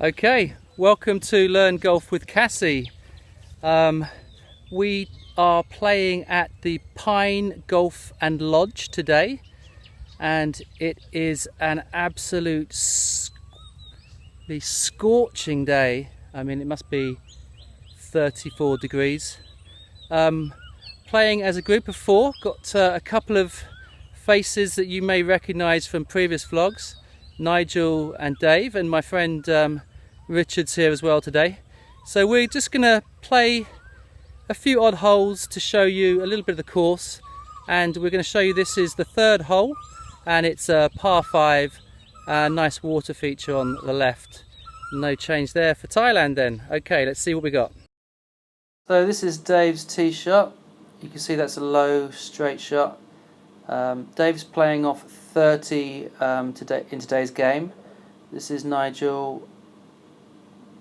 Okay, welcome to Learn Golf with Cassie. We are playing at the Pine Golf and Lodge today, and it is an absolute scorching day. I mean, it must be 34 degrees. Playing as a group of four, got a couple of faces that you may recognise from previous vlogs. Nigel and Dave, and my friend Richard's here as well today. So we're just going to play a few odd holes to show you a little bit of the course, and we're going to show you this is the third hole, and it's a par 5, nice water feature on the left. No change there for Thailand then. Okay, let's see what we got. So this is Dave's tee shot. You can see that's a low straight shot. Dave's playing off 30 in today's game. This is Nigel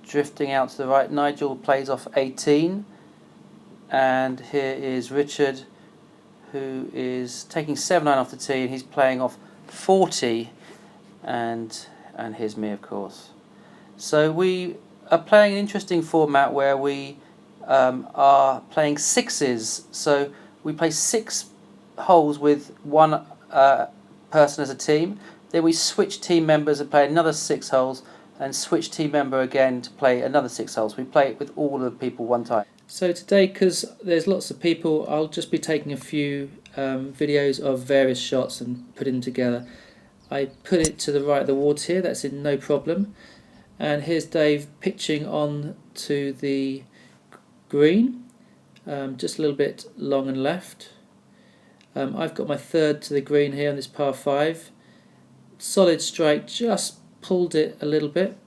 drifting out to the right. Nigel plays off 18, and here is Richard, who is taking 7-9 off the tee, and he's playing off 40, and here's me, of course. So we are playing an interesting format where we are playing sixes. So we play 6 holes with one person as a team, then we switch team members and play another 6 holes, and switch team member again to play another 6 holes. We play it with all the people one time. So today, because there's lots of people, I'll just be taking a few videos of various shots and putting them together. I put it to the right of the water here, that's in no problem. And here's Dave pitching on to the green, just a little bit long and left. I've got my third to the green here on this par 5. Solid strike, just pulled it a little bit.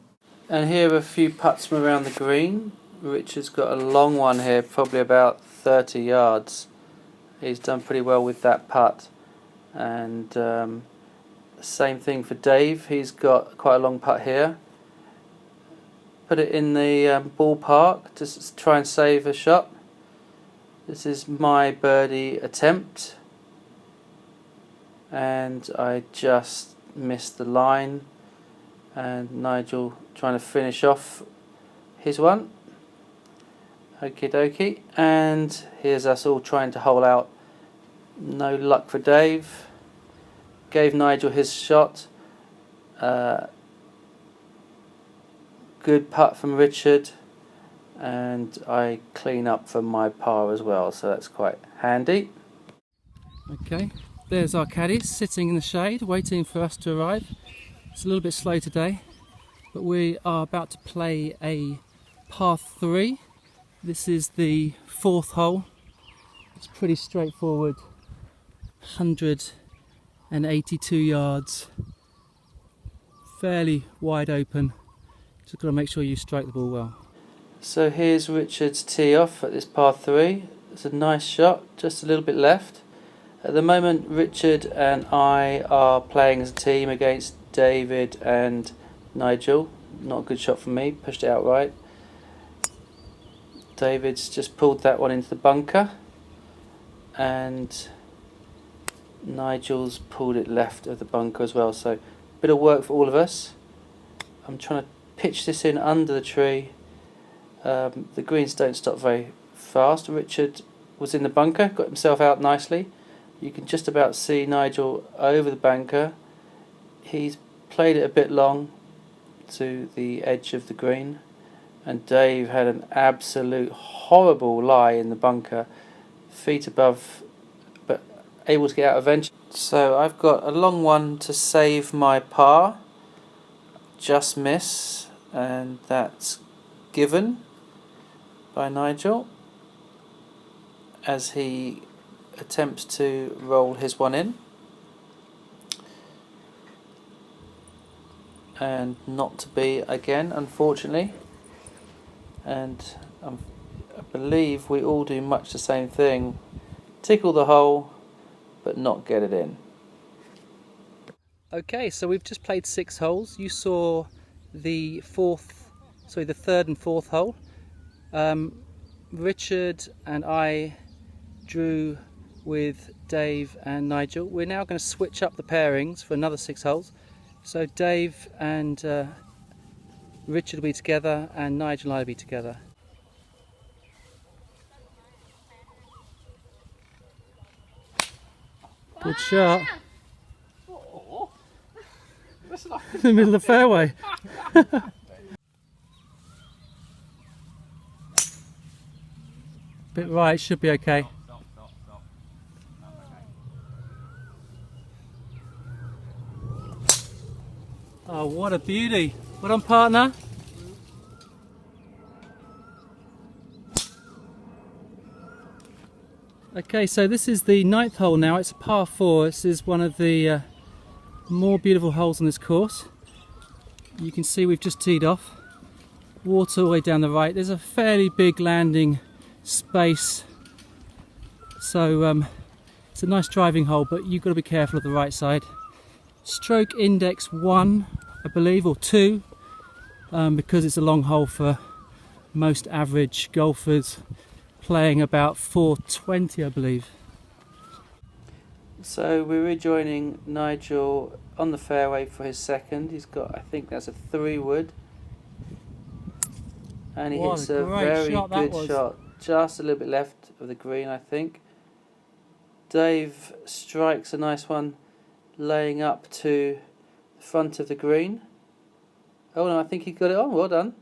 And here are a few putts from around the green. Richard's got a long one here, probably about 30 yards. He's done pretty well with that putt. And same thing for Dave. He's got quite a long putt here. Put it in the ballpark, just try and save a shot. This is my birdie attempt, and I just missed the line, and Nigel trying to finish off his one. Okie dokie, and here's us all trying to hole out. No luck for Dave. Gave Nigel his shot. Good putt from Richard, and I clean up for my par as well, so that's quite handy. Okay, there's our caddies sitting in the shade waiting for us to arrive. It's a little bit slow today, but we are about to play a par 3. This is the 4th hole. It's pretty straightforward, 182 yards, fairly wide open. Just got to make sure you strike the ball well. So here's Richard's tee off at this par 3. It's a nice shot, just a little bit left. At the moment, Richard and I are playing as a team against David and Nigel. Not a good shot from me, pushed it out right. David's just pulled that one into the bunker, and Nigel's pulled it left of the bunker as well. So a bit of work for all of us. I'm trying to pitch this in under the tree. The greens don't stop very fast. Richard was in the bunker, got himself out nicely. You can just about see Nigel over the bunker. He's played it a bit long to the edge of the green, and Dave had an absolute horrible lie in the bunker, feet above, but able to get out eventually. So I've got a long one to save my par, just miss, and that's given by Nigel as he attempts to roll his one in, and not to be again, unfortunately. And I believe we all do much the same thing, tickle the hole but not get it in. Okay, so we've just played 6 holes. You saw the third and fourth hole. Richard and I drew with Dave and Nigel. We're now going to switch up the pairings for another 6 holes. So Dave and Richard will be together and Nigel and I will be together. Good shot. In the middle of the fairway. Bit right, should be okay. Oh, what a beauty. Well done, partner. Okay, so this is the 9th hole now. It's a par 4. This is one of the more beautiful holes on this course. You can see we've just teed off. Water all the way down the right. There's a fairly big landing space. So it's a nice driving hole, but you've got to be careful of the right side. Stroke index 1, I believe, or 2, because it's a long hole for most average golfers, playing about 420, I believe. So we're rejoining Nigel on the fairway for his second. He's got, I think that's a 3-wood, and he hits a very good shot, just a little bit left of the green, I think. Dave strikes a nice one, laying up to the front of the green. Oh no, I think he got it on. Well done.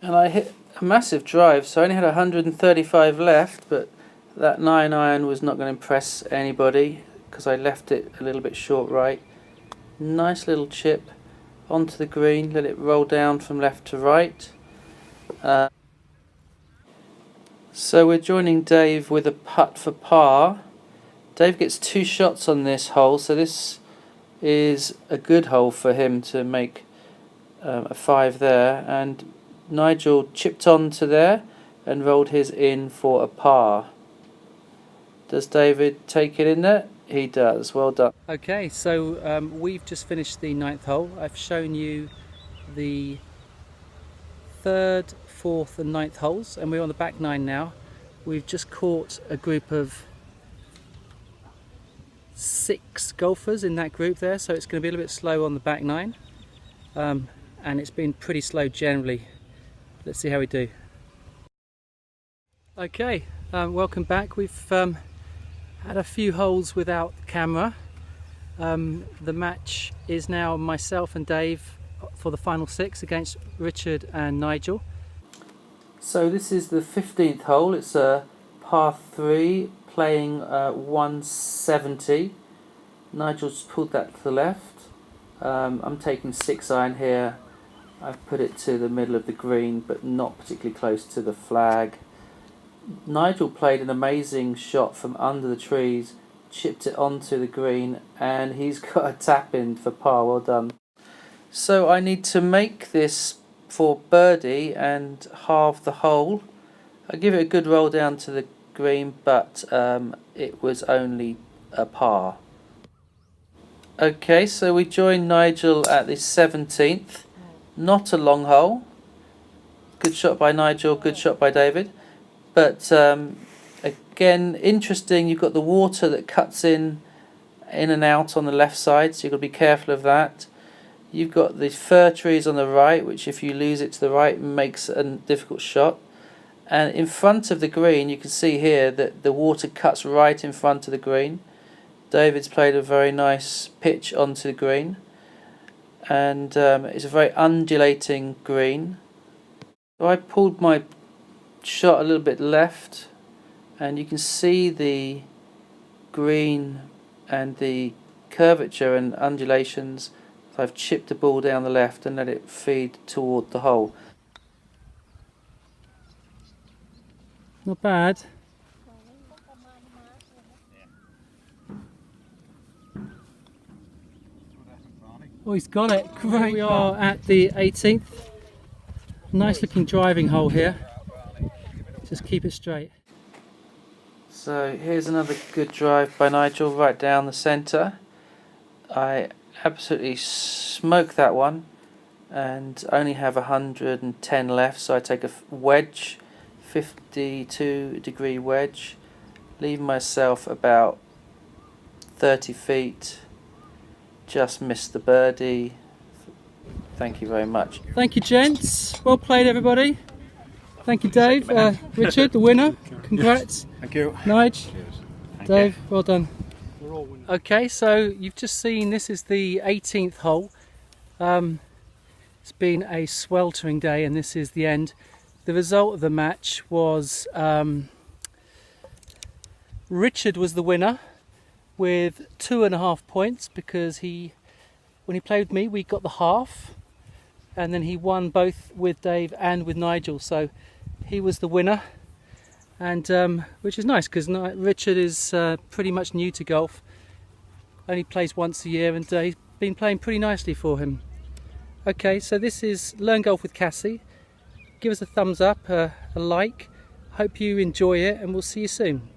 And I hit a massive drive, so I only had 135 left, but that 9-iron was not going to impress anybody because I left it a little bit short right. Nice little chip onto the green, let it roll down from left to right. So we're joining Dave with a putt for par. Dave gets 2 shots on this hole, so this is a good hole for him to make a 5 there, and Nigel chipped on to there and rolled his in for a par. Does David take it in there? He does. Well done. Okay, so we've just finished the 9th hole. I've shown you the 3rd, 4th and 9th holes, and we're on the back 9 now. We've just caught a group of 6 golfers in that group there, so it's going to be a little bit slow on the back 9, and it's been pretty slow generally. Let's see how we do. Okay, welcome back. We've had a few holes without camera. The match is now myself and Dave for the final 6 against Richard and Nigel. So this is the 15th hole. It's a par 3 playing 170. Nigel's pulled that to the left. I'm taking 6-iron here. I've put it to the middle of the green, but not particularly close to the flag. Nigel played an amazing shot from under the trees, chipped it onto the green, and he's got a tap in for par. Well done. So I need to make this for birdie and halve the hole. I give it a good roll down to the green, but it was only a par. Okay, so we join Nigel at the 17th. Not a long hole. Good shot by Nigel, good shot by David. But again, interesting, you've got the water that cuts in and out on the left side, so you've got to be careful of that. You've got the fir trees on the right, which if you lose it to the right makes a difficult shot. And in front of the green, you can see here that the water cuts right in front of the green. David's played a very nice pitch onto the green, and it's a very undulating green. So I pulled my shot a little bit left, and you can see the green and the curvature and undulations. So I've chipped the ball down the left and let it feed toward the hole. Not bad. Oh, he's got it. Great. We are at the 18th. Nice looking driving hole here. Just keep it straight. So here's another good drive by Nigel right down the centre. I absolutely smoked that one and only have 110 left, so I take a wedge, 52-degree wedge, leave myself about 30 feet. Just missed the birdie. Thank you very much. Thank you, gents. Well played, everybody. Thank you, Dave. Richard, the winner. Congrats. Thank you. Nige. Thank Dave, you. well done. Okay, so you've just seen this is the 18th hole. It's been a sweltering day and this is the end. The result of the match was Richard was the winner with 2.5 points because when he played with me we got the half, and then he won both with Dave and with Nigel, so he was the winner, and which is nice because Richard is pretty much new to golf, only plays once a year, and he's been playing pretty nicely for him. Okay, so this is Learn Golf with Cassie. Give us a thumbs up, a like, hope you enjoy it, and we'll see you soon.